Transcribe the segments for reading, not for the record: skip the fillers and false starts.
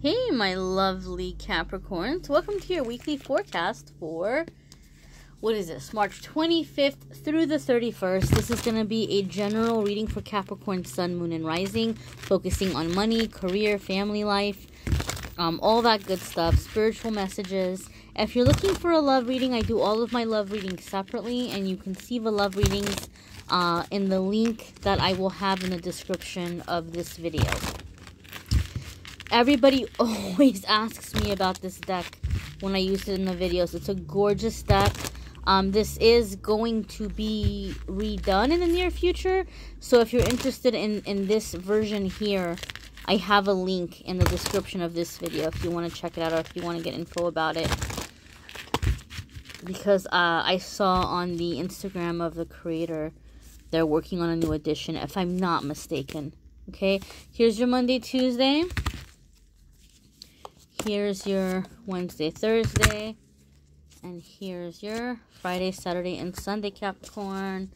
Hey, my lovely Capricorns. Welcome to your weekly forecast for, what is this, March 25th through the 31st. This is going to be a general reading for Capricorn, Sun, Moon, and Rising, focusing on money, career, family life, all that good stuff, spiritual messages. If you're looking for a love reading, I do all of my love readings separately, and you can see the love readings in the link that I will have in the description of this video. Everybody always asks me about this deck when I use it in the videos. It's a gorgeous deck. This is going to be redone in the near future. So if you're interested in this version here, I have a link in the description of this video if you want to check it out or if you want to get info about it. Because I saw on the Instagram of the creator, they're working on a new edition, if I'm not mistaken. Okay, here's your Monday, Tuesday. Here's your Wednesday, Thursday. And here's your Friday, Saturday, and Sunday, Capricorn.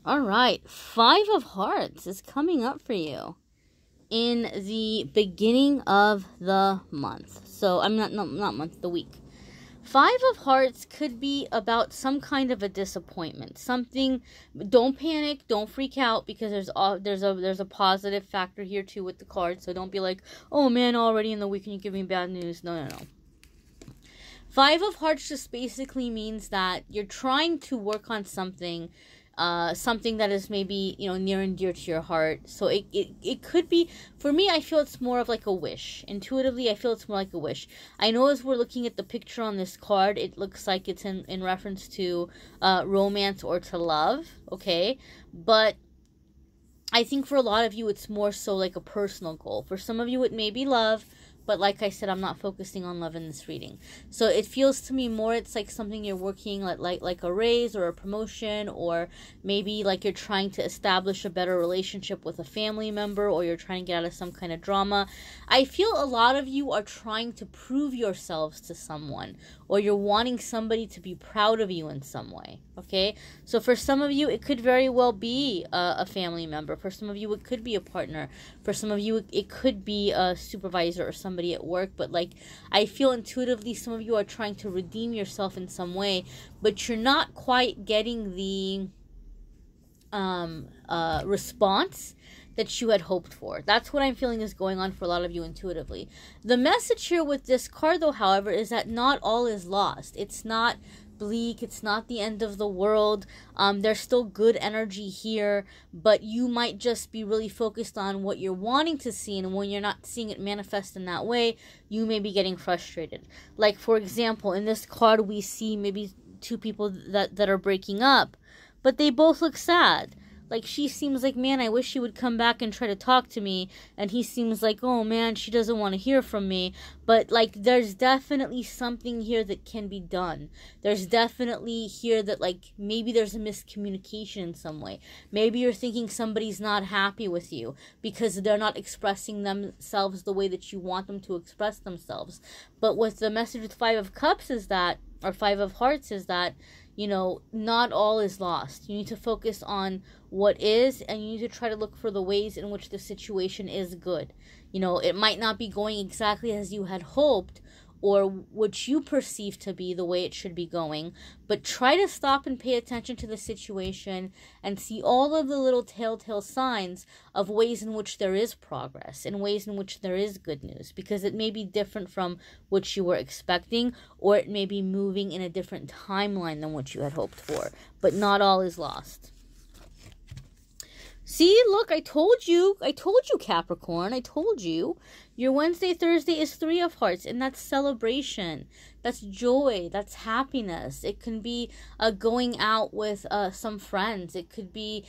Alright, 5 of Hearts is coming up for you in the beginning of the month. So, I'm not month, the week. 5 of Hearts could be about some kind of a disappointment. Something, don't panic, don't freak out, because there's a positive factor here too with the card. So don't be like, oh man, already in the week and you give me bad news. No. 5 of Hearts just basically means that you're trying to work on something, something that is maybe, near and dear to your heart. So it could be, for me, I feel it's more of like a wish. Intuitively, I feel it's more like a wish. I know as we're looking at the picture on this card, it looks like it's in reference to romance or to love, okay? But I think for a lot of you, it's more so like a personal goal. For some of you, it may be love. But like I said, I'm not focusing on love in this reading. So it feels to me more it's like something you're working like a raise or a promotion, or maybe like you're trying to establish a better relationship with a family member, or you're trying to get out of some kind of drama. I feel a lot of you are trying to prove yourselves to someone, or you're wanting somebody to be proud of you in some way, okay? So for some of you, it could very well be a family member. For some of you, it could be a partner. For some of you, it could be a supervisor or somebody at work. But like, I feel intuitively some of you are trying to redeem yourself in some way, but you're not quite getting the response that you had hoped for. That's what I'm feeling is going on for a lot of you intuitively. The message here with this card, though, however, is that not all is lost. It's not bleak. It's not the end of the world. There's still good energy here, but you might just be really focused on what you're wanting to see, and when you're not seeing it manifest in that way, you may be getting frustrated. Like, for example, in this card, we see maybe 2 people that are breaking up, but they both look sad. Like, she seems like, man, I wish she would come back and try to talk to me. And he seems like, oh, man, she doesn't want to hear from me. But, like, there's definitely something here that can be done. There's definitely here that, like, maybe there's a miscommunication in some way. Maybe you're thinking somebody's not happy with you because they're not expressing themselves the way that you want them to express themselves. But what the message with 5 of Cups is that, or 5 of Hearts is that, not all is lost. You need to focus on what is, and you need to try to look for the ways in which the situation is good. It might not be going exactly as you had hoped, or what you perceive to be the way it should be going, but try to stop and pay attention to the situation and see all of the little telltale signs of ways in which there is progress, and ways in which there is good news, because it may be different from what you were expecting, or it may be moving in a different timeline than what you had hoped for, but not all is lost. See, look, I told you, Capricorn, I told you. Your Wednesday, Thursday is 3 of Hearts, and that's celebration. That's joy. That's happiness. It can be going out with some friends. It could be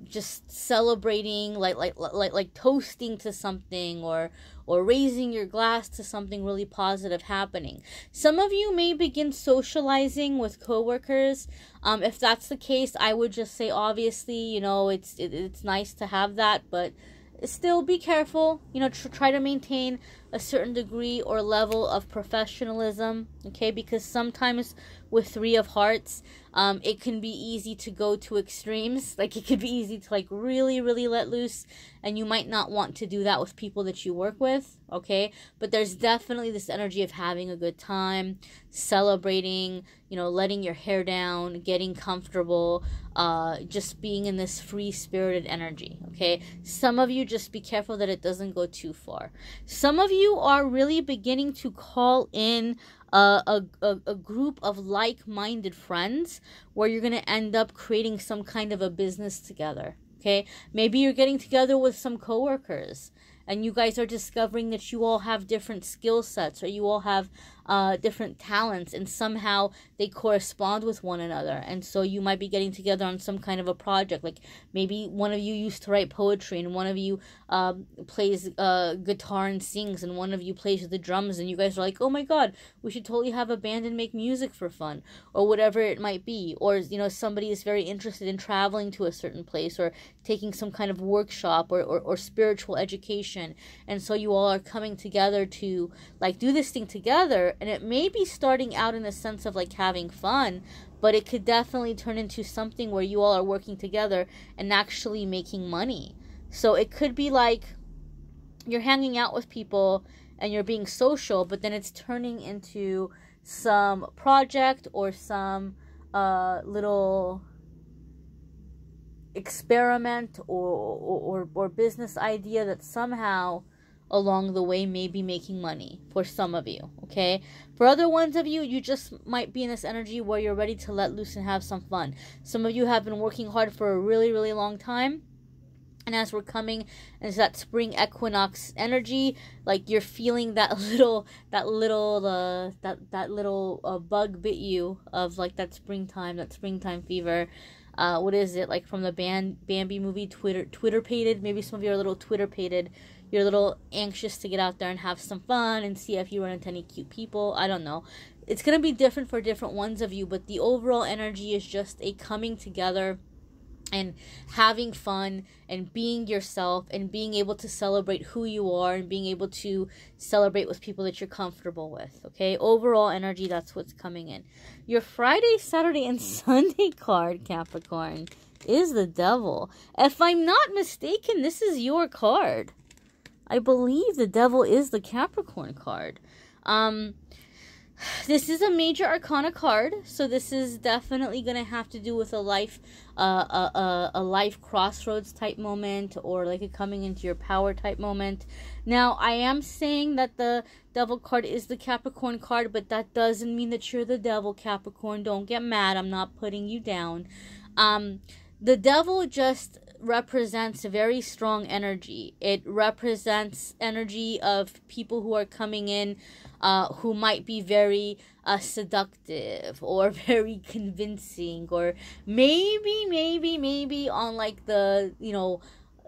just celebrating, like toasting to something, or raising your glass to something really positive happening. Some of you may begin socializing with coworkers. If that's the case, I would just say, obviously, it's nice to have that, but still be careful. Try to maintain a certain degree or level of professionalism, okay? Because sometimes with Three of Hearts, it can be easy to go to extremes. Like, it could be easy to, like, really, really let loose, and you might not want to do that with people that you work with, okay? But there's definitely this energy of having a good time, celebrating, you know, letting your hair down, getting comfortable, just being in this free-spirited energy, okay? Some of you, just be careful that it doesn't go too far. Some of you are really beginning to call in a group of like-minded friends where you're going to end up creating some kind of a business together, okay? Maybe you're getting together with some coworkers and you guys are discovering that you all have different skill sets, or you all have different talents, and somehow they correspond with one another. And so you might be getting together on some kind of a project. Like, maybe one of you used to write poetry, and one of you plays guitar and sings, and one of you plays the drums, and you guys are like, oh my god, we should totally have a band and make music for fun, or whatever it might be. Or, you know, somebody is very interested in traveling to a certain place, or taking some kind of workshop, or spiritual education. And so you all are coming together to, like, do this thing together. And it may be starting out in the sense of, like, having fun, but it could definitely turn into something where you all are working together and actually making money. So it could be like you're hanging out with people and you're being social, but then it's turning into some project or some little experiment or business idea that somehow along the way may be making money for some of you, okay? For other ones of you, you just might be in this energy where you're ready to let loose and have some fun. Some of you have been working hard for a really, really long time, and as we're coming into that spring equinox energy, like, you're feeling that little bug bit you of, like, that springtime fever. What is it, like, from the Bambi movie, Twitter-pated? Maybe some of you are a little Twitter-pated. You're a little anxious to get out there and have some fun and see if you run into any cute people. I don't know. It's going to be different for different ones of you, but the overall energy is just a coming together and having fun and being yourself and being able to celebrate who you are and being able to celebrate with people that you're comfortable with, okay? Overall energy, that's what's coming in. Your Friday, Saturday, and Sunday card, Capricorn, is the Devil. If I'm not mistaken, this is your card. I believe the Devil is the Capricorn card. This is a major arcana card, so this is definitely going to have to do with a life crossroads type moment, or like a coming into your power type moment. Now, I am saying that the Devil card is the Capricorn card, but that doesn't mean that you're the Devil, Capricorn. Don't get mad. I'm not putting you down. The Devil just represents a very strong energy. It represents energy of people who are coming in who might be very seductive or very convincing, or maybe on, like, the, you know,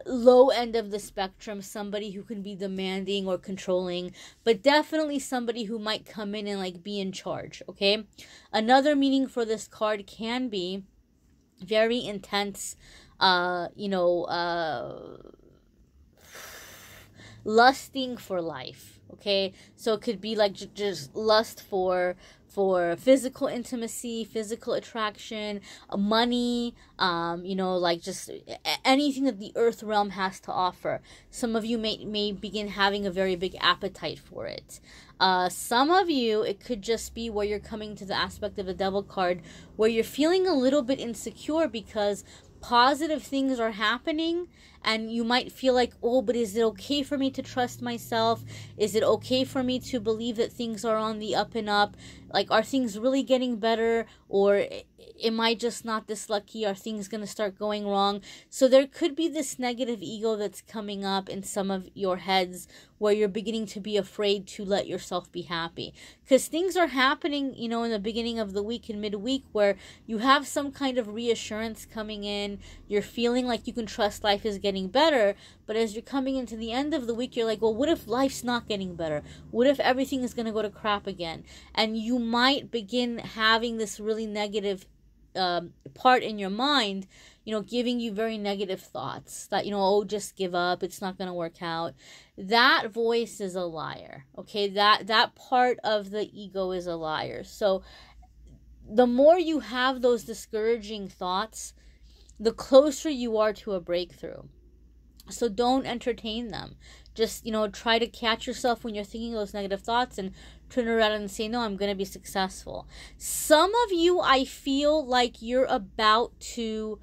low end of the spectrum, somebody who can be demanding or controlling, but definitely somebody who might come in and, like, be in charge, okay? Another meaning for this card can be very intense, lusting for life, okay? So it could be like just lust for physical intimacy, physical attraction, money, like just anything that the earth realm has to offer. Some of you may begin having a very big appetite for it. Some of you, it could just be where you're coming to the aspect of the Devil card, where you're feeling a little bit insecure because positive things are happening, and you might feel like, oh, but is it okay for me to trust myself? Is it okay for me to believe that things are on the up and up? Like, are things really getting better? Or am I just not this lucky? Are things going to start going wrong? So there could be this negative ego that's coming up in some of your heads, where you're beginning to be afraid to let yourself be happy. Because things are happening, in the beginning of the week and midweek, where you have some kind of reassurance coming in. You're feeling like you can trust life is getting better. But as you're coming into the end of the week, you're like, well, what if life's not getting better? What if everything is going to go to crap again? And you might begin having this really negative part in your mind, you know, giving you very negative thoughts that, you know, oh, just give up, it's not going to work out. That voice is a liar, okay? That part of the ego is a liar. So the more you have those discouraging thoughts, the closer you are to a breakthrough. So don't entertain them. Just, you know, try to catch yourself when you're thinking those negative thoughts and turn around and say, no, I'm going to be successful. Some of you, I feel like you're about to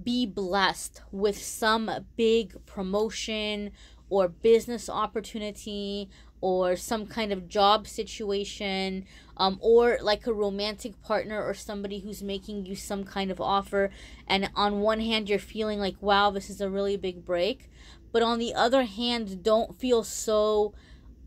be blessed with some big promotion or business opportunity or some kind of job situation, or like a romantic partner or somebody who's making you some kind of offer. And on one hand, you're feeling like, wow, this is a really big break. But on the other hand, don't feel so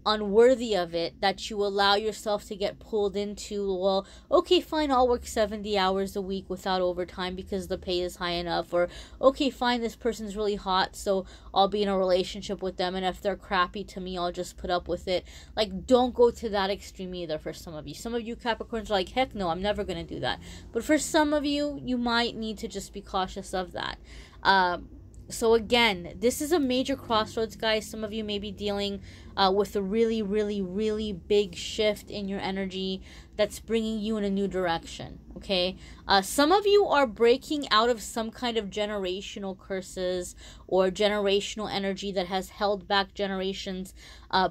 unworthy of it that you allow yourself to get pulled into, well, okay, fine, I'll work 70 hours a week without overtime because the pay is high enough. Or, okay, fine, this person's really hot, so I'll be in a relationship with them, and if they're crappy to me, I'll just put up with it. Like, don't go to that extreme either for some of you. Some of you Capricorns are like, heck no, I'm never going to do that. But for some of you, you might need to just be cautious of that. So again, this is a major crossroads, guys. Some of you may be dealing with a really, really, really big shift in your energy that's bringing you in a new direction, okay? Some of you are breaking out of some kind of generational curses or generational energy that has held back generations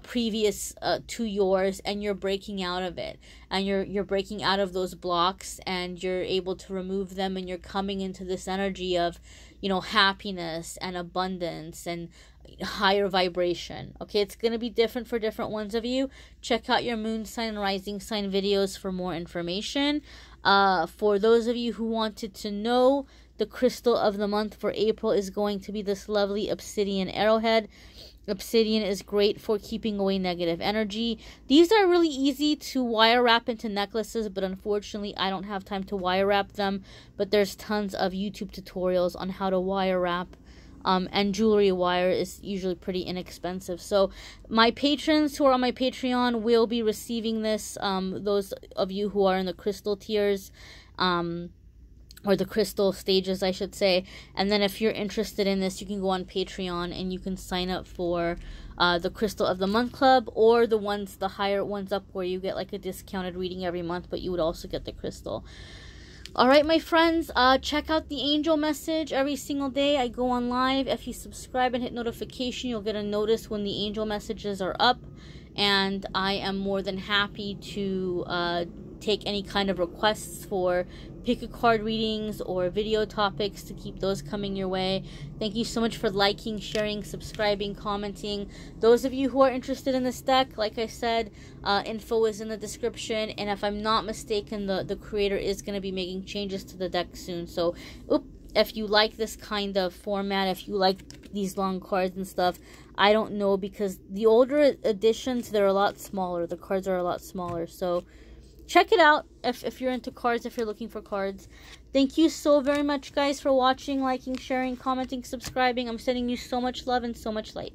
previous to yours, and you're breaking out of it. And you're breaking out of those blocks, and you're able to remove them, and you're coming into this energy of, you know, happiness and abundance and higher vibration. Okay, it's going to be different for different ones of you. Check out your moon sign and rising sign videos for more information. For those of you who wanted to know, the crystal of the month for April is going to be this lovely obsidian arrowhead. Obsidian is great for keeping away negative energy. These are really easy to wire wrap into necklaces, but unfortunately I don't have time to wire wrap them. But there's tons of YouTube tutorials on how to wire wrap. And jewelry wire is usually pretty inexpensive. So my patrons who are on my Patreon will be receiving this. Those of you who are in the crystal tiers, or the crystal stages, I should say. And then if you're interested in this, you can go on Patreon and you can sign up for the Crystal of the Month Club, or the higher ones up where you get like a discounted reading every month, but you would also get the crystal. All right, my friends, check out the angel message every single day. I go on live. If you subscribe and hit notification, you'll get a notice when the angel messages are up. And I am more than happy to take any kind of requests for pick a card readings or video topics to keep those coming your way. Thank you so much for liking, sharing, subscribing, commenting. Those of you who are interested in this deck, like I said, info is in the description. And if I'm not mistaken, the creator is going to be making changes to the deck soon. So, if you like this kind of format, if you like these long cards and stuff, I don't know, because the older editions, they're a lot smaller. The cards are a lot smaller. So check it out if you're into cards, if you're looking for cards. Thank you so very much, guys, for watching, liking, sharing, commenting, subscribing. I'm sending you so much love and so much light.